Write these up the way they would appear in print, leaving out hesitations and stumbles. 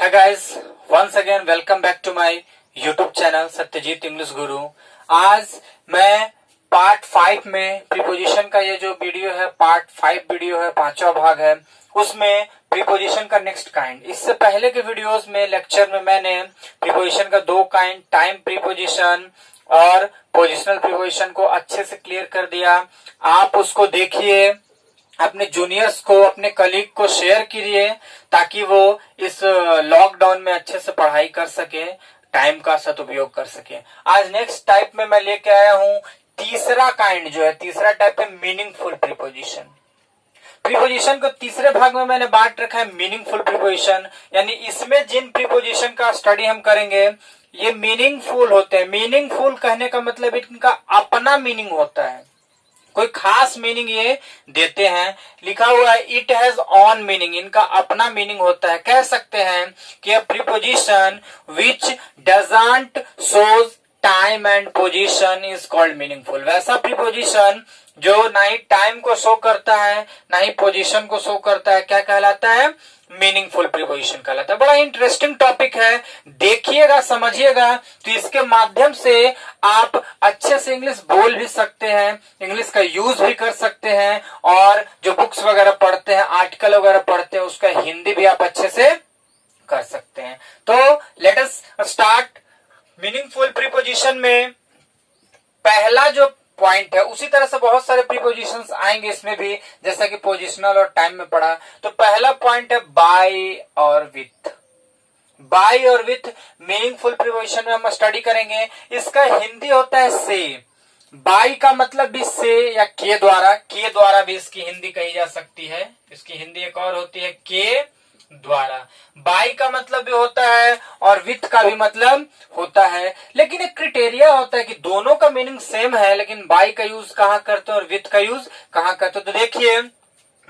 Hi guys, once again welcome back to my YouTube channel Satyajit English गुरु। आज मैं part 5 में preposition का ये जो वीडियो है पार्ट 5 वीडियो है, पांचवा भाग है, उसमें प्रीपोजिशन का नेक्स्ट काइंड। इससे पहले के वीडियोस में लेक्चर में मैंने प्रीपोजिशन का दो काइंड टाइम प्रीपोजिशन और पोजिशनल प्रीपोजिशन को अच्छे से क्लियर कर दिया। आप उसको देखिए, अपने जूनियर्स को, अपने कलीग को शेयर कीजिए ताकि वो इस लॉकडाउन में अच्छे से पढ़ाई कर सके, टाइम का सदुपयोग कर सके। आज नेक्स्ट टाइप में मैं लेके आया हूं तीसरा काइंड जो है, तीसरा टाइप है मीनिंगफुल प्रीपोजिशन। प्रीपोजिशन को तीसरे भाग में मैंने बांट रखा है मीनिंगफुल प्रीपोजिशन, यानी इसमें जिन प्रीपोजिशन का स्टडी हम करेंगे ये मीनिंगफुल होते हैं। मीनिंगफुल कहने का मतलब इनका अपना मीनिंग होता है, कोई खास मीनिंग ये देते हैं। लिखा हुआ है इट हैज ऑन मीनिंग, इनका अपना मीनिंग होता है। कह सकते हैं कि अ preposition which doesn't shows time and position is called meaningful. वैसा प्रीपोजिशन जो ना ही टाइम को शो करता है ना ही पोजीशन को शो करता है, क्या कहलाता है? मीनिंगफुल प्रीपोजिशन कहलाता है। बड़ा इंटरेस्टिंग टॉपिक है, देखिएगा, समझिएगा, तो इसके माध्यम से आप अच्छे से इंग्लिश बोल भी सकते हैं, इंग्लिश का यूज भी कर सकते हैं, और जो बुक्स वगैरह पढ़ते हैं, आर्टिकल वगैरह पढ़ते हैं, उसका हिंदी भी आप अच्छे से कर सकते हैं। तो let us start. Meaningful preposition में पहला जो पॉइंट है, उसी तरह से बहुत सारे प्रीपोजिशंस आएंगे इसमें भी, जैसा कि पोजिशनल और टाइम में पढ़ा। तो पहला पॉइंट है बाय और विथ। बाय और विथ मीनिंगफुल प्रीपोजिशन में हम स्टडी करेंगे। इसका हिंदी होता है से। बाय का मतलब भी से या के द्वारा भी इसकी हिंदी कही जा सकती है। इसकी हिंदी एक और होती है के द्वारा। बाय का मतलब भी होता है और विथ का भी मतलब होता है, लेकिन एक क्राइटेरिया होता है कि दोनों का मीनिंग सेम है, लेकिन बाय का यूज कहां करते हैं और विथ का यूज कहां करते हैं। तो देखिए,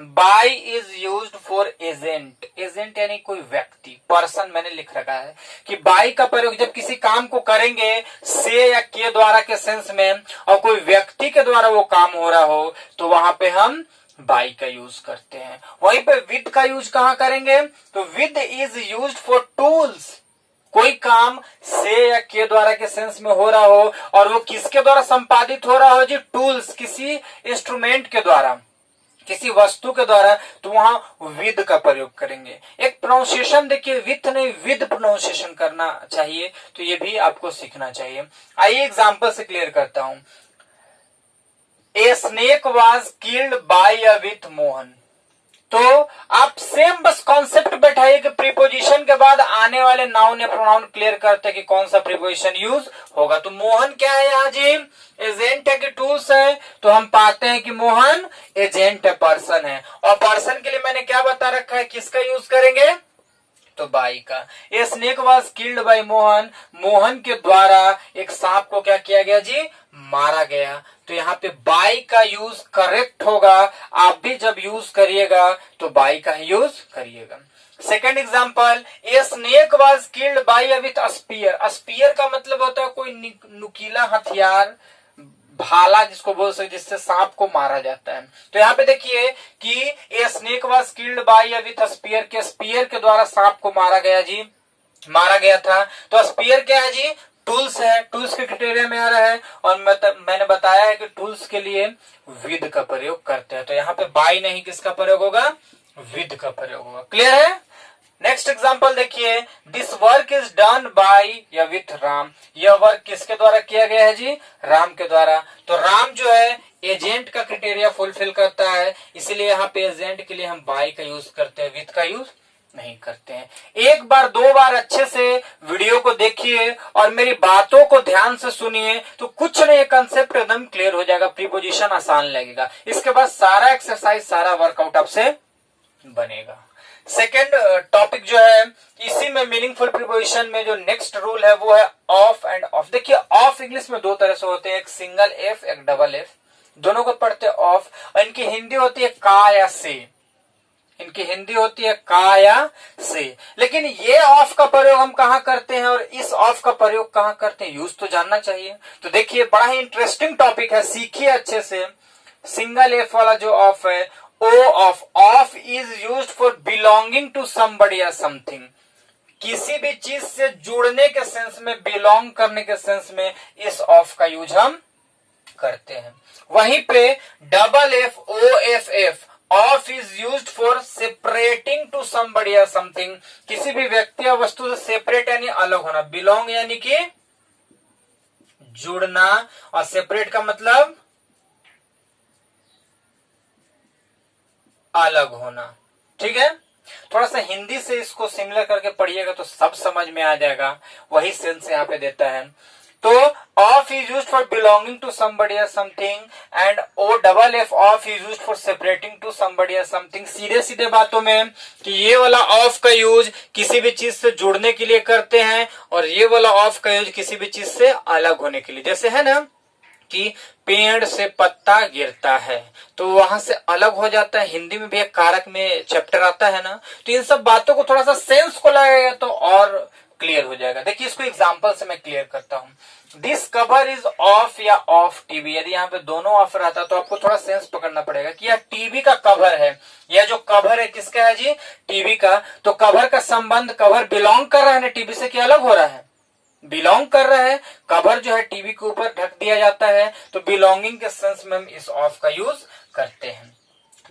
by is used for agent. Agent यानी कोई व्यक्ति, पर्सन मैंने लिख रखा है कि बाय का प्रयोग जब किसी काम को करेंगे से या के द्वारा के सेंस में, और कोई व्यक्ति के द्वारा वो काम हो रहा हो, तो वहां पे हम बाय का यूज करते हैं। वहीं पे विद का यूज कहां करेंगे? तो with is used for tools. कोई काम से या के द्वारा के सेंस में हो रहा हो और वो किसके द्वारा संपादित हो रहा हो जी? टूल्स, किसी इंस्ट्रूमेंट के द्वारा, किसी वस्तु के द्वारा, तो वहां विद का प्रयोग करेंगे। एक प्रोनाउंसिएशन देखिए, विथ नहीं विद प्रोनाउंसिएशन करना चाहिए, तो ये भी आपको सीखना चाहिए। आइए एग्जांपल से क्लियर करता हूं। ए snake was killed bye a with Mohan. तो आप सेम बस कॉन्सेप्ट बैठाइए कि प्रीपोजिशन के बाद आने वाले नाउन या प्रोनाउन क्लियर करते हैं कि कौन सा प्रीपोजिशन यूज होगा। तो मोहन क्या है यहाँ जी? एजेंट है कि टूल्स है? तो हम पाते हैं कि मोहन एजेंट है, पर्सन है। और पर्सन के लिए मैंने क्या बता रखा है, किसका यूज करेंगे? तो बाई का। ए snake was killed bye Mohan. Mohan के द्वारा एक सांप को क्या किया गया जी? मारा गया। तो यहाँ पे बाई का यूज करेक्ट होगा। आप भी जब यूज करिएगा तो बाई का यूज करिएगा। Second example, a snake was killed by with spear. Spear का मतलब होता है कोई नुकीला हथियार, भाला जिसको बोल सकते, जिससे सांप को मारा जाता है। तो यहाँ पे देखिए कि a snake was killed by with spear, के स्पीयर के द्वारा सांप को मारा गया जी, मारा गया था। तो स्पीयर क्या है जी? टूल्स है, टूल्स के क्राइटेरिया में आ रहा है। और मैंने बताया है कि टूल्स के लिए विद का प्रयोग करते हैं। तो यहाँ पे बाय नहीं, किसका प्रयोग होगा? विद का प्रयोग होगा। क्लियर है? नेक्स्ट एग्जांपल देखिए, this work is done by या विथ राम। यह वर्क किसके द्वारा किया गया है जी? राम के द्वारा। तो राम जो है एजेंट का क्राइटेरिया फुलफिल करता है, इसीलिए यहाँ पे एजेंट के लिए हम बाय का यूज करते हैं, विथ का यूज नहीं करते हैं। एक बार दो बार अच्छे से वीडियो को देखिए और मेरी बातों को ध्यान से सुनिए, तो कुछ नहीं, कंसेप्ट एकदम क्लियर हो जाएगा, प्रीपोजिशन आसान लगेगा। इसके बाद सारा एक्सरसाइज, सारा वर्कआउट आपसे बनेगा। सेकेंड टॉपिक जो है, इसी में मीनिंगफुल प्रीपोजिशन में जो नेक्स्ट रूल है वो है ऑफ एंड ऑफ। देखिए, ऑफ इंग्लिश में दो तरह से होते हैं, एक सिंगल एफ, एक डबल एफ, दोनों को पढ़ते हैं ऑफ। और इनकी हिंदी होती है का या से, इनकी हिंदी होती है का या से। लेकिन ये ऑफ का प्रयोग हम कहां करते हैं और इस ऑफ का प्रयोग कहां करते हैं, यूज तो जानना चाहिए। तो देखिए, बड़ा ही इंटरेस्टिंग टॉपिक है, सीखिए अच्छे से। सिंगल एफ वाला जो ऑफ है, O of, of is used for belonging to somebody या समथिंग। किसी भी चीज से जुड़ने के सेंस में, बिलोंग करने के सेंस में इस ऑफ का यूज हम करते हैं। वहीं पे double F O F F off is used for separating to somebody या समथिंग, किसी भी व्यक्ति या वस्तु से सेपरेट यानी अलग होना, बिलोंग यानी कि जुड़ना, और सेपरेट का मतलब अलग होना। ठीक है, थोड़ा सा हिंदी से इसको सिमिलर करके पढ़िएगा तो सब समझ में आ जाएगा। वही सेंस यहाँ पे देता है। तो of is used for belonging to somebody या something and O double F off is used for separating to somebody या समथिंग। सीधे सीधे बातों में कि ये वाला ऑफ का यूज किसी भी चीज से जुड़ने के लिए करते हैं, और ये वाला ऑफ का यूज किसी भी चीज से अलग होने के लिए। जैसे है ना कि पेड़ से पत्ता गिरता है तो वहां से अलग हो जाता है, हिंदी में भी एक कारक में चैप्टर आता है ना। तो इन सब बातों को थोड़ा सा सेंस को लगाएगा तो और क्लियर हो जाएगा। देखिए इसको एग्जांपल से मैं क्लियर करता हूं। दिस कवर इज ऑफ या ऑफ टीवी, यदि यहाँ पे दोनों ऑफ रहता तो आपको थोड़ा सेंस पकड़ना पड़ेगा कि यह टीवी का कवर है। यह जो कवर है किसका है जी? टीवी का। तो कवर का संबंध, कवर बिलोंग कर रहा है ना टीवी से, क्या अलग हो रहा है? बिलोंग कर रहा है। कवर जो है टीवी के ऊपर ढक दिया जाता है, तो बिलोंगिंग के सेंस में हम इस ऑफ का यूज करते हैं।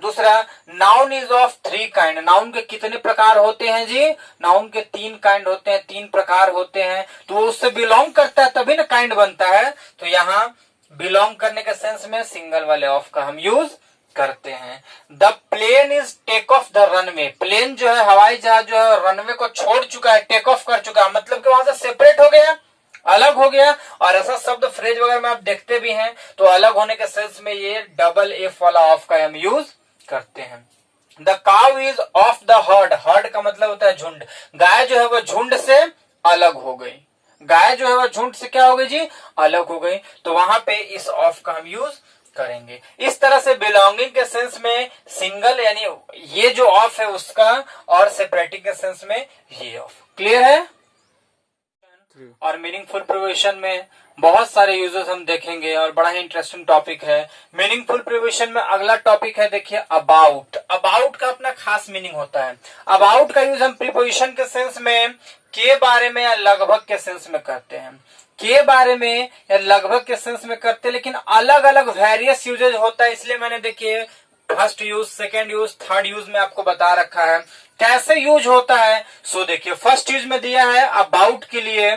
दूसरा, noun is of three kind. Noun के कितने प्रकार होते हैं जी? नाउन के 3 काइंड होते हैं, 3 प्रकार होते हैं। तो वो उससे बिलोंग करता है तभी ना काइंड बनता है। तो यहाँ बिलोंग करने के सेंस में सिंगल वाले ऑफ का हम यूज करते हैं। The plane is take off the runway. Plane जो है, हवाई जहाज जो है रनवे को छोड़ चुका है, टेक ऑफ कर चुका है, मतलब कि वहां से सेपरेट हो गया, अलग हो गया। और ऐसा शब्द फ्रेज वगैरह में आप देखते भी हैं। तो अलग होने के सेंस में ये डबल एफ वाला ऑफ का हम यूज करते हैं। The cow is of the heard. Heard का मतलब होता है झुंड। गाय जो है वह झुंड से अलग हो गई। गाय जो है वह झुंड से क्या हो गई जी? अलग हो गई। तो वहां पे इस ऑफ का हम यूज करेंगे। इस तरह से बिलोंगिंग के सेंस में सिंगल यानी ये जो ऑफ है उसका, और सेपरेटिंग के सेंस में ये ऑफ। क्लियर है? और मीनिंगफुल प्रिपोजिशन में बहुत सारे यूजेस हम देखेंगे और बड़ा ही इंटरेस्टिंग टॉपिक है। मीनिंगफुल प्रिपोजिशन में अगला टॉपिक है, देखिए अबाउट। अबाउट का अपना खास मीनिंग होता है। अबाउट का यूज हम प्रिपोजिशन के सेंस में के बारे में या लगभग के सेंस में करते हैं। के बारे में या लगभग के सेंस में करते हैं, लेकिन अलग अलग वेरियस यूजेज होता है। इसलिए मैंने देखिए first use, second use, third use में आपको बता रखा है कैसे यूज होता है। सो देखिए फर्स्ट यूज में दिया है अबाउट के लिए,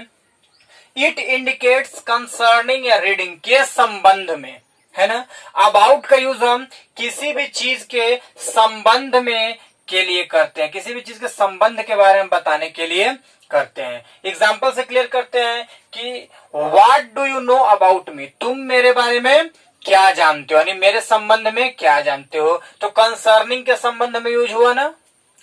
इट इंडिकेट्स कंसर्निंग या रीडिंग, के संबंध में, है ना। अबाउट का यूज हम किसी भी चीज के संबंध में के लिए करते हैं, किसी भी चीज के संबंध के बारे में बताने के लिए करते हैं। एग्जाम्पल से क्लियर करते हैं कि what do you know about me, तुम मेरे बारे में क्या जानते हो, यानी मेरे संबंध में क्या जानते हो। तो कंसर्निंग के संबंध में यूज हुआ ना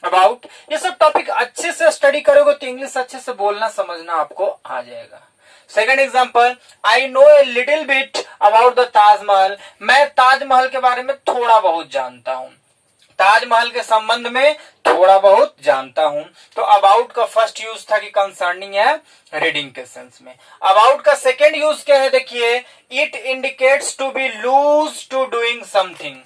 अबाउट। ये सब टॉपिक अच्छे से स्टडी करोगे तो इंग्लिश अच्छे से बोलना समझना आपको आ जाएगा। Second example, I know a little bit about the Taj Mahal, मैं ताजमहल के बारे में थोड़ा बहुत जानता हूं, ताजमहल के संबंध में थोड़ा बहुत जानता हूं। तो अबाउट का फर्स्ट यूज था कि कंसर्निंग है रीडिंग के सेंस में। अबाउट का सेकेंड यूज क्या है, देखिए it indicates to be loose to doing something,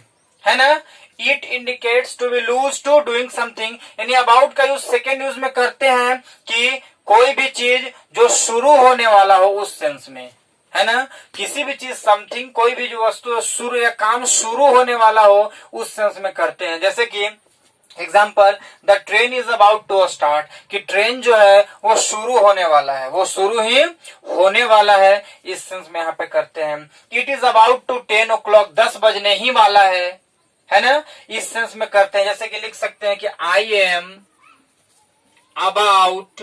है ना। It indicates to be loose to doing something, यानी अबाउट का यूज सेकेंड यूज में करते हैं कि कोई भी चीज जो शुरू होने वाला हो उस सेंस में, है ना। किसी भी चीज समथिंग, कोई भी जो वस्तु शुरू या काम शुरू होने वाला हो उस सेंस में करते हैं। जैसे कि example, the train is about to start, कि ट्रेन जो है वो शुरू होने वाला है, वो शुरू ही होने वाला है, इस सेंस में यहाँ पे करते हैं। It is about to 10 o'clock, 10 बजने ही वाला है ना, इस सेंस में करते हैं। जैसे कि लिख सकते हैं कि I am about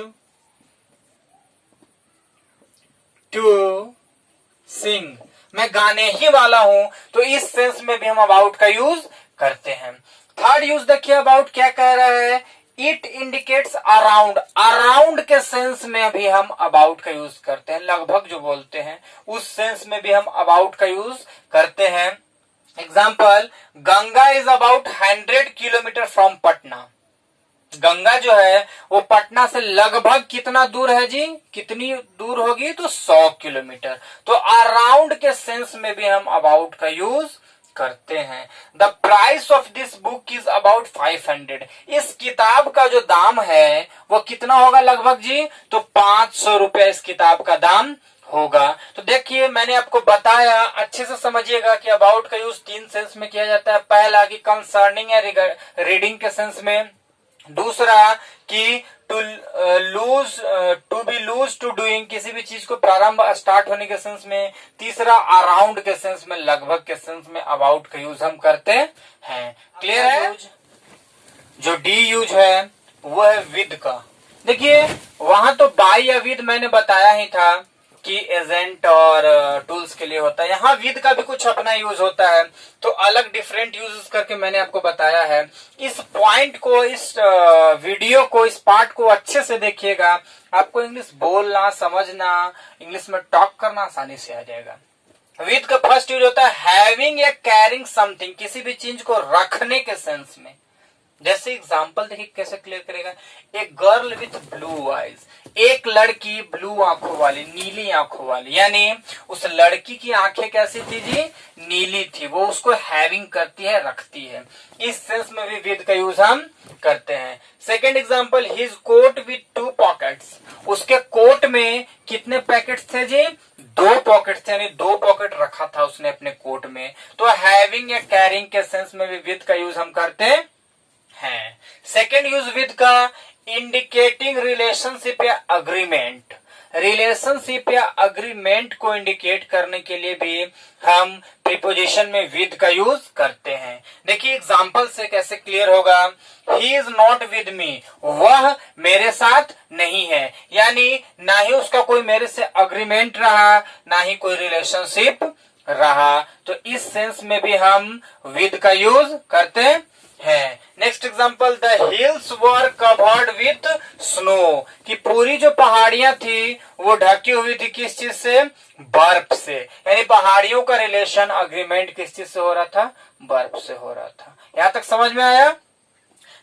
to sing, मैं गाने ही वाला हूं, तो इस सेंस में भी हम अबाउट का यूज करते हैं। थर्ड यूज देखिए अबाउट क्या कह रहा है, इट इंडिकेट्स अराउंड, अराउंड के सेंस में भी हम अबाउट का यूज करते हैं, लगभग जो बोलते हैं उस सेंस में भी हम अबाउट का यूज करते हैं। Example, Ganga is about 100 kilometre from Patna, Ganga जो है वो पटना से लगभग कितना दूर है जी, कितनी दूर होगी, तो 100 किलोमीटर। तो अराउंड के सेंस में भी हम अबाउट का यूज करते हैं। The price of this book is about 500। इस किताब का जो दाम है वो कितना होगा लगभग जी? तो 500 रुपया इस किताब का दाम होगा। तो देखिए मैंने आपको बताया, अच्छे से समझिएगा कि अबाउट का यूज 3 सेंस में किया जाता है। पहला कि कंसर्निंग या रीडिंग के सेंस में, दूसरा कि to be loose to doing, किसी भी चीज को प्रारंभ स्टार्ट होने के सेंस में, तीसरा अराउंड के सेंस में, लगभग के सेंस में अबाउट का यूज हम करते हैं। क्लियर है? जो डी यूज है वो है विद का। देखिए वहां तो बाय या विद मैंने बताया ही था कि एजेंट और टूल्स के लिए होता है, यहाँ विद का भी कुछ अपना यूज होता है, तो अलग डिफरेंट यूज करके मैंने आपको बताया है। इस पॉइंट को, इस वीडियो को, इस पार्ट को अच्छे से देखिएगा, आपको इंग्लिश बोलना, समझना, इंग्लिश में टॉक करना आसानी से आ जाएगा। विद का फर्स्ट यूज होता है हैविंग या कैरिंग समथिंग, किसी भी चीज को रखने के सेंस में। जैसे एग्जाम्पल देखिए कैसे क्लियर करेगा। एक गर्ल विथ ब्लू आईज, एक लड़की ब्लू आंखों वाली, नीली आंखों वाली, यानी उस लड़की की आंखें कैसी थी जी? नीली थी। वो उसको हैविंग करती है, रखती है। इस सेंस में भी विद का यूज हम करते हैं। Second example, his coat with 2 pockets, उसके कोट में कितने पैकेट्स थे जी? 2 पॉकेट्स थे, यानी 2 पॉकेट रखा था उसने अपने कोट में। तो हैविंग या कैरिंग के सेंस में भी विद का यूज हम करते हैं। सेकेंड यूज विद का इंडिकेटिंग रिलेशनशिप या अग्रीमेंट, रिलेशनशिप या अग्रीमेंट को इंडिकेट करने के लिए भी हम प्रीपोजिशन में विद का यूज करते हैं। देखिए एग्जांपल से कैसे क्लियर होगा। He is not with me, वह मेरे साथ नहीं है, यानी ना ही उसका कोई मेरे से अग्रीमेंट रहा, ना ही कोई रिलेशनशिप रहा। तो इस सेंस में भी हम विद का यूज करते हैं। Next example, the hills were covered with snow, कि पूरी जो पहाड़ियां थी वो ढकी हुई थी किस चीज से? बर्फ से। यानी पहाड़ियों का रिलेशन, अग्रीमेंट किस चीज से हो रहा था? बर्फ से हो रहा था। यहां तक समझ में आया?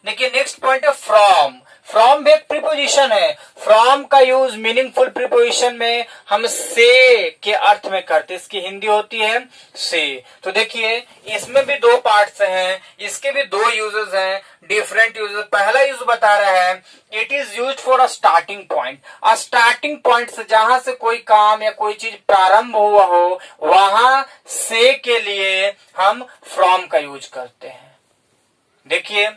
देखिए नेक्स्ट पॉइंट है फ्रॉम। फ्रॉम भी एक प्रीपोजिशन है। फ्रॉम का यूज मीनिंगफुल प्रीपोजिशन में हम से के अर्थ में करते, इसकी हिंदी होती है से। तो देखिए इसमें भी 2 पार्ट्स हैं, इसके भी 2 यूजेस हैं, डिफरेंट यूजेस। पहला यूज बता रहा है it is used for a starting point. A starting point से, जहां से कोई काम या कोई चीज प्रारंभ हुआ हो, वहां से के लिए हम फ्रॉम का यूज करते हैं। देखिए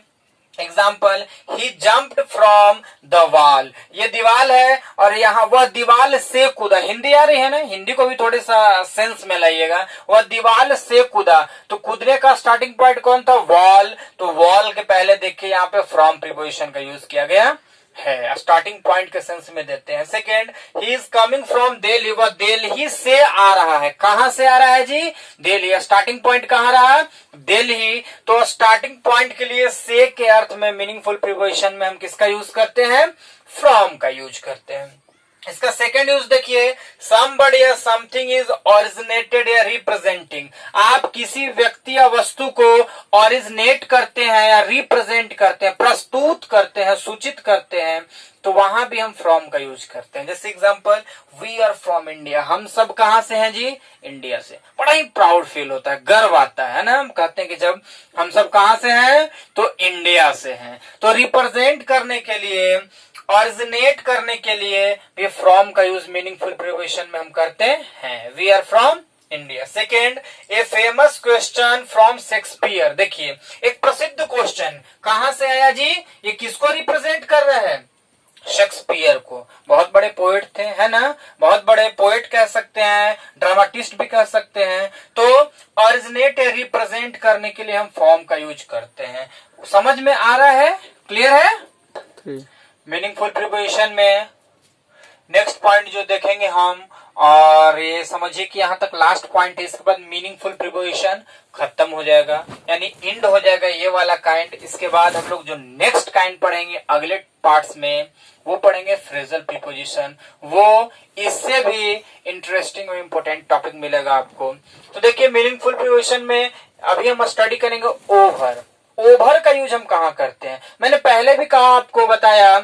example, he jumped from the wall, ये दीवाल है और यहाँ वह दीवाल से कूदा। हिंदी आ रही है ना, हिंदी को भी थोड़े सा सेंस में लाइएगा। वह दीवाल से कूदा, तो कूदने का स्टार्टिंग पॉइंट कौन था? वॉल। तो वॉल के पहले देखिए यहाँ पे फ्रॉम प्रीपोजिशन का यूज किया गया है, स्टार्टिंग पॉइंट के सेंस में देते हैं। Second, he is coming from Delhi, वह दिल्ली से आ रहा है। कहां से आ रहा है जी? दिल्ली। स्टार्टिंग पॉइंट कहां रहा? दिल्ली। तो स्टार्टिंग पॉइंट के लिए से के अर्थ में मीनिंगफुल प्रीपोजिशन में हम किसका यूज करते हैं? फ्रॉम का यूज करते हैं। इसका सेकेंड यूज देखिए, somebody या समथिंग इज ओरिजिनेटेड या रिप्रेजेंटिंग। आप किसी व्यक्ति या वस्तु को ओरिजिनेट करते हैं या रिप्रेजेंट करते हैं, प्रस्तुत करते हैं, सूचित करते हैं, तो वहां भी हम फ्रॉम का यूज करते हैं। जैसे example, we are from India, हम सब कहां से हैं जी? इंडिया से। बड़ा ही प्राउड फील होता है, गर्व आता है ना। हम कहते हैं कि जब हम सब कहां से हैं, तो इंडिया से हैं। तो रिप्रेजेंट करने के लिए, ऑरिजिनेट करने के लिए भी फ्रॉम का यूज मीनिंगफुल प्रीपोजिशन में हम करते हैं। We are from India. Second, a famous question from Shakespeare. देखिए एक प्रसिद्ध क्वेश्चन कहां से आया जी? ये किसको रिप्रेजेंट कर रहे हैं? शेक्सपियर को। बहुत बड़े पोएट थे, है ना, बहुत बड़े पोएट कह सकते हैं, ड्रामाटिस्ट भी कह सकते हैं। तो ऑरिजिनेट या रिप्रेजेंट करने के लिए हम फॉर्म का यूज करते हैं। समझ में आ रहा है? क्लियर है? मीनिंगफुल प्रीपोजिशन में नेक्स्ट पॉइंट जो देखेंगे हम, और ये समझिए कि यहाँ तक लास्ट पॉइंट है, इसके बाद मीनिंगफुल प्रीपोजिशन खत्म हो जाएगा, यानी इंड हो जाएगा ये वाला काइंड। इसके बाद हम लोग जो नेक्स्ट काइंड पढ़ेंगे अगले पार्ट्स में, वो पढ़ेंगे फ्रेजल प्रीपोजिशन। वो इससे भी इंटरेस्टिंग और इम्पोर्टेंट टॉपिक मिलेगा आपको। तो देखिए मीनिंगफुल प्रीपोजिशन में अभी हम स्टडी करेंगे ओवर। ओवर का यूज हम कहाँ करते हैं? मैंने पहले भी कहा, आपको बताया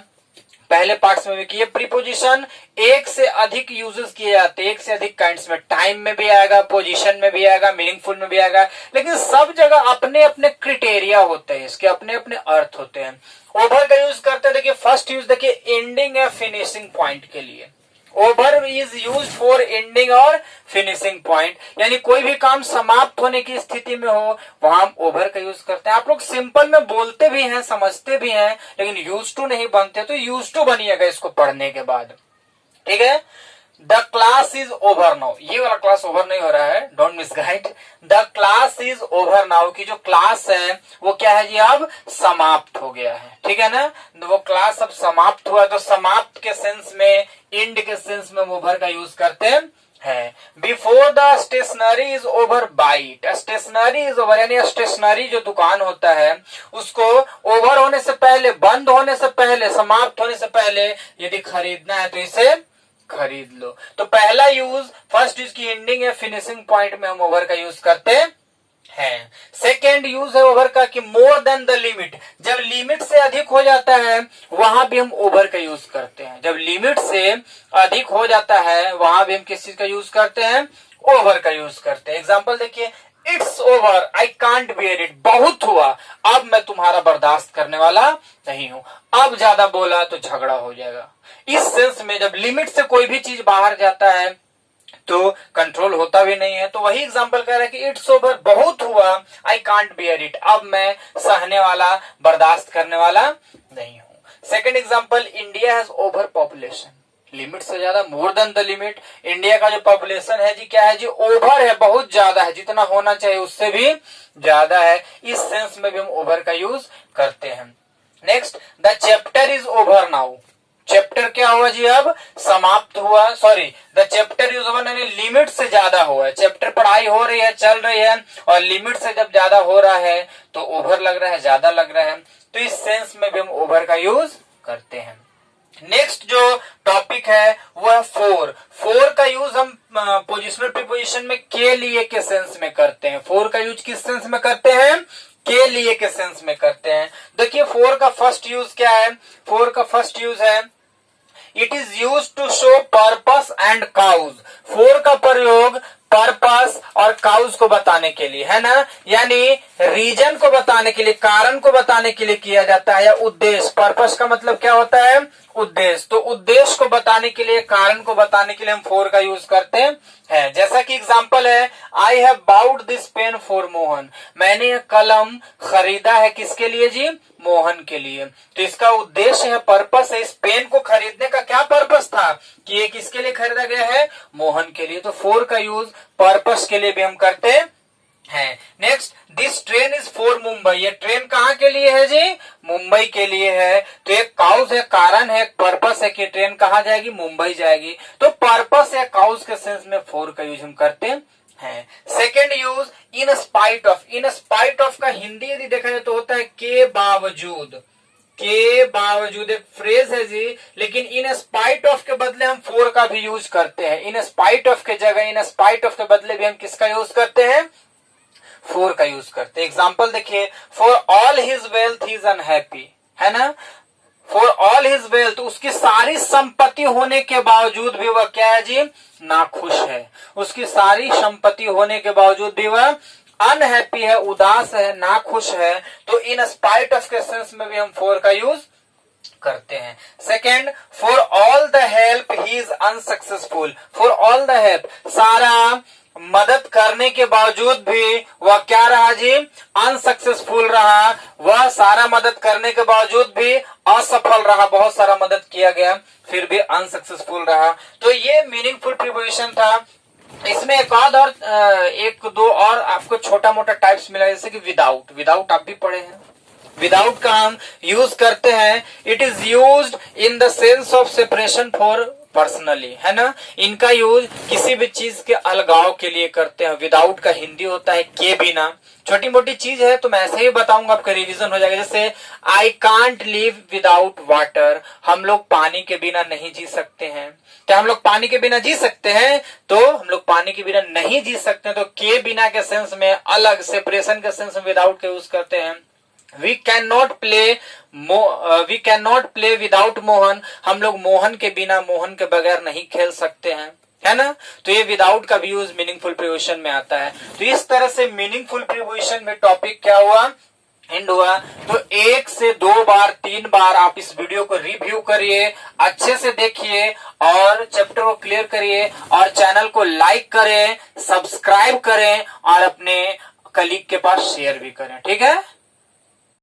पहले पार्ट्स में भी कि ये प्रीपोजिशन एक से अधिक यूजेस किए जाते हैं, एक से अधिक काइंड्स में। टाइम में भी आएगा, पोजीशन में भी आएगा, मीनिंगफुल में भी आएगा, लेकिन सब जगह अपने अपने क्रिटेरिया होते हैं, इसके अपने अपने अर्थ होते हैं। ओवर का यूज करते हैं, देखिए फर्स्ट यूज देखिए एंडिंग या फिनिशिंग पॉइंट के लिए। Over is use for ending और फिनिशिंग पॉइंट, यानी कोई भी काम समाप्त होने की स्थिति में हो वहां हम ओवर का यूज करते हैं। आप लोग सिंपल में बोलते भी हैं, समझते भी हैं, लेकिन यूज टू नहीं बनते, तो यूज टू बनिएगा इसको पढ़ने के बाद, ठीक है। The class is over now, ये वाला क्लास ओवर नहीं हो रहा है, don't misguide. The class is over now की जो क्लास है वो क्या है जी, अब समाप्त हो गया है, ठीक है ना। वो क्लास अब समाप्त हुआ, तो समाप्त के सेंस में, एंड के सेंस में ओवर का यूज करते हैं। Before the stationery is over bite, stationery is over, यानी स्टेशनरी जो दुकान होता है उसको ओवर होने से पहले, बंद होने से पहले, समाप्त होने से पहले यदि खरीदना है तो इसे खरीद लो। तो पहला यूज, फर्स्ट यूज की एंडिंग या फिनिशिंग पॉइंट में हम ओवर का यूज करते हैं। सेकेंड यूज है ओवर का कि मोर देन द लिमिट, जब लिमिट से अधिक हो जाता है वहां भी हम ओवर का यूज करते हैं। जब लिमिट से अधिक हो जाता है वहां भी हम किस चीज का यूज करते हैं, ओवर का यूज करते हैं। एग्जाम्पल देखिए, it's over I can't bear it, बहुत हुआ, अब मैं तुम्हारा बर्दाश्त करने वाला नहीं हूं। अब ज्यादा बोला तो झगड़ा हो जाएगा। इस सेंस में जब लिमिट से कोई भी चीज बाहर जाता है तो कंट्रोल होता भी नहीं है। तो वही एग्जांपल कह रहा है कि इट्स ओवर, बहुत हुआ, आई कांट बियर इट, अब मैं सहने वाला, बर्दाश्त करने वाला नहीं हूं। Second example, India has over population, limit से ज्यादा, more than the limit. India का जो पॉपुलेशन है जी क्या है जी, ओवर है, बहुत ज्यादा है, जितना होना चाहिए उससे भी ज्यादा है। इस सेंस में भी हम ओवर का यूज करते हैं। Next, the chapter is over now, chapter क्या हुआ जी, अब समाप्त हुआ, sorry, the chapter is over, यानी लिमिट से ज्यादा हुआ है। चैप्टर पढ़ाई हो रही है, चल रही है, और लिमिट से जब ज्यादा हो रहा है तो ओवर लग रहा है, ज्यादा लग रहा है, तो इस सेंस में भी हम ओवर का यूज करते हैं। नेक्स्ट जो टॉपिक है वो है फोर। फोर का यूज हम पोजिशनल प्रीपोजिशन में के लिए के सेंस में करते हैं। फोर का यूज किस सेंस में करते हैं, के लिए के सेंस में करते हैं। देखिए फोर का फर्स्ट यूज क्या है, फोर का फर्स्ट यूज है it is use to show purpose and cause. For का प्रयोग पर्पस और काउज को बताने के लिए, है ना, यानी रीजन को बताने के लिए, कारण को बताने के लिए किया जाता है, या उद्देश्य। पर्पस का मतलब क्या होता है, उद्देश्य। तो उद्देश्य को बताने के लिए, कारण को बताने के लिए हम फोर का यूज करते हैं। जैसा कि एग्जांपल है, I have bought this pen for Mohan, मैंने यह कलम खरीदा है किसके लिए जी, मोहन के लिए। तो इसका उद्देश्य है, पर्पस है। इस पेन को खरीदने का क्या पर्पस था कि ये किसके लिए खरीदा गया है, मोहन के लिए। तो फोर का यूज पर्पस के लिए भी हम करते हैं। Next, this train is for Mumbai, ये ट्रेन कहाँ के लिए है जी, मुंबई के लिए है। तो एक काउज है, कारण है, पर्पस है कि ट्रेन कहाँ जाएगी, मुंबई जाएगी। तो पर्पस या काउज के सेंस में फोर का यूज हम करते हैं। Second use, in spite of. In spite of का हिंदी यदि देखा जाए तो होता है के बावजूद। के बावजूद एक फ्रेज है जी, लेकिन इन स्पाइट ऑफ के बदले हम फोर का भी यूज करते हैं। इन स्पाइट ऑफ के जगह, इन स्पाइट ऑफ के बदले भी हम किसका यूज करते हैं, फोर का यूज करते हैं। एग्जाम्पल देखिए, for all his wealth he is unhappy, है ना। फॉर ऑल हिज वेल्थ, उसकी सारी संपत्ति होने के बावजूद भी वह क्या है जी, नाखुश है। उसकी सारी संपत्ति होने के बावजूद भी वह अनहैप्पी है, उदास है, नाखुश है। तो इन स्पाइट ऑफ के सेंस में भी हम फोर का यूज करते हैं। Second, for all the help he is unsuccessful. For all the help, सारा मदद करने के बावजूद भी वह क्या रहा जी, अनसक्सेसफुल रहा। वह सारा मदद करने के बावजूद भी असफल रहा, बहुत सारा मदद किया गया फिर भी अनसक्सेसफुल रहा। तो ये मीनिंगफुल प्रीपोजिशन था। इसमें एक दो और आपको छोटा मोटा टाइप्स मिला, जैसे कि विदाउट। विदाउट आप भी पढ़े हैं। विदाउट का हम यूज करते हैं, it is used in the sense of separation for personally, है ना। इनका यूज किसी भी चीज के अलगाव के लिए करते हैं। विदाउट का हिंदी होता है के बिना। छोटी मोटी चीज है तो मैं ऐसे ही बताऊंगा, आपका रिवीजन हो जाएगा। जैसे I can't live without water, हम लोग पानी के बिना नहीं जी सकते हैं। क्या हम लोग पानी के बिना जी सकते हैं, तो हम लोग पानी के बिना नहीं जी सकते हैं। तो के बिना के सेंस में अलग, सेपरेशन के सेंस में विदाउट के यूज करते हैं। We can not play without Mohan, हम लोग मोहन के बिना, मोहन के बगैर नहीं खेल सकते हैं, है ना। तो ये विदाउट का भी यूज मीनिंगफुल प्रीपोजिशन में आता है। तो इस तरह से मीनिंगफुल प्रीपोजिशन में टॉपिक क्या हुआ, एंड हुआ। तो 1 से 2 बार 3 बार आप इस वीडियो को रिव्यू करिए, अच्छे से देखिए और चैप्टर को क्लियर करिए, और चैनल को लाइक करें, सब्सक्राइब करें और अपने कलीग के पास शेयर भी करें, ठीक है।